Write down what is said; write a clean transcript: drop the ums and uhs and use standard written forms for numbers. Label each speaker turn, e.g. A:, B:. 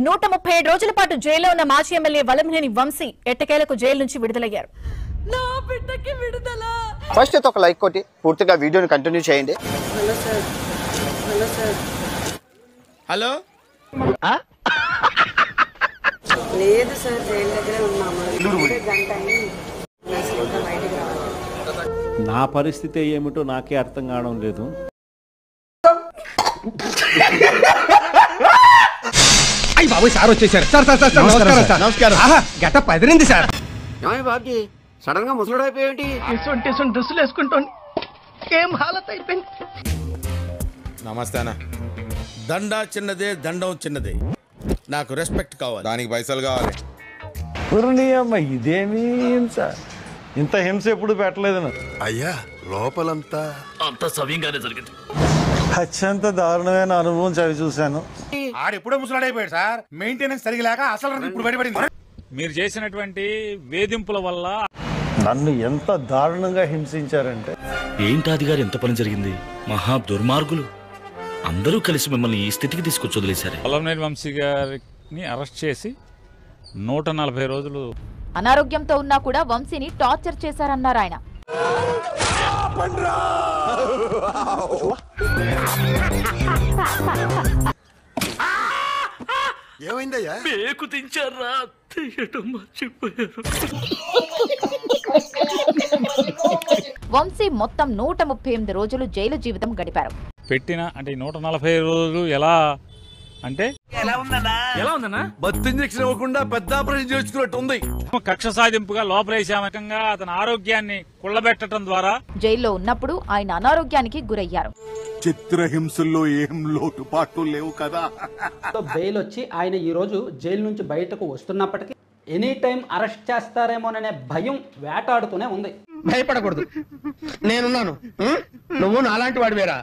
A: 137 రోజుల పాటు జైల్లో ఉన్న మాజీ ఎమ్మెల్యే వల్లభనేని వంశీ ఎట్టకేలకు జైలు నుంచి విడుదలయ్యారు.
B: నా బిడ్డకి విడుదల.
C: ఫస్ట్ అయితే ఒక లైక్ కొట్టి పూర్తిగా వీడియోని కంటిన్యూ చేయండి.
B: Hello sir. Hello sir.
D: Hello
B: లేదు సార్, జైలు దగ్గరే ఉన్నాము. గంట అయింది. అసలు ఇంకా బయటికి రావాలి.
E: నా పరిస్థితి ఏమిటో నాకే అర్థం కావడం లేదు.
F: అయ్యి బాబు సార్ వచ్చేసారు. సార్ సార్ సార్ నమస్కారం సార్.
C: నమస్కారం.
F: గట్ట పదిరింది సార్.
C: బాబీ సడన్ గా ముసలుడు అయిపోయి
F: డ్రెస్సులు వేసుకుంటాను. ఏం హాలత్ అయిపోయింది.
D: నమస్తే అన్న. దండా చిన్నదే, దండం చిన్నదే. నాకు రెస్పెక్ట్ కావాలి, దానికి పైసలు కావాలి.
E: అమ్మ ఇదేమి హింస, ఇంత హింస ఎప్పుడు పెట్టలేదు.
G: అయ్యా లోపలంతా
H: అంత సవ్యంగానే జరిగింది.
E: అత్యంత దారుణమైన అనుభవం చవి చూశాను.
F: ఆడెప్పుడో ముసలాడైపోయాడు సార్. మెయింటెనెన్స్ సరిగలేక అసలు ఇప్పుడు బయటపడింది.
I: మీరు చేసినటువంటి వేధింపుల వల్ల
E: నన్ను ఎంత దారుణంగా హింసించారంటే,
H: ఏంటాది గారు ఎంత పని జరిగింది? మహా దుర్మార్గులు అందరూ కలిసి మిమ్మల్ని ఈ స్థితికి తీసుకొచ్చి వదిలేశారు.
I: వల్లభనేని వంశీ గారిని అరెస్ట్ చేసి 140 రోజులు
A: అనారోగ్యంతో ఉన్నా కూడా వంశీని టార్చర్ చేశారన్నారు ఆయన.
G: ఏమైందయ్యా?
H: పేకు తించారా, తీయటం మర్చిపోయారు.
A: వంశీ మొత్తం 138 రోజులు జైలు జీవితం గడిపారు.
I: పెట్టిన అంటే 140 రోజులు ఎలా అంటే
H: ఎలా ఉందన్నా?
G: బత్ ఇంజెక్షన్ ఇవ్వకుండా పెద్ద ఆపరేషన్ చేసుకున్నట్టు ఉంది.
I: కక్ష సాధింపుగా లోపలేశామకంగా అతని ఆరోగ్యాన్ని కుళ్ళబెట్టడం ద్వారా
A: జైల్లో ఉన్నప్పుడు ఆయన అనారోగ్యానికి గురయ్యారు.
G: చిత్రహింసల్లో ఏం లోటుపాట్లు లేవు కదా.
J: బెయిల్ వచ్చి ఆయన ఈ రోజు జైలు నుంచి బయటకు వస్తున్నప్పటికీ ఎనీ టైం అరెస్ట్ చేస్తారేమోననే భయం వేటాడుతూనే ఉంది.
F: భయపడకూడదు, నేనున్నాను. నువ్వు నాలాంటి వాడివేరా.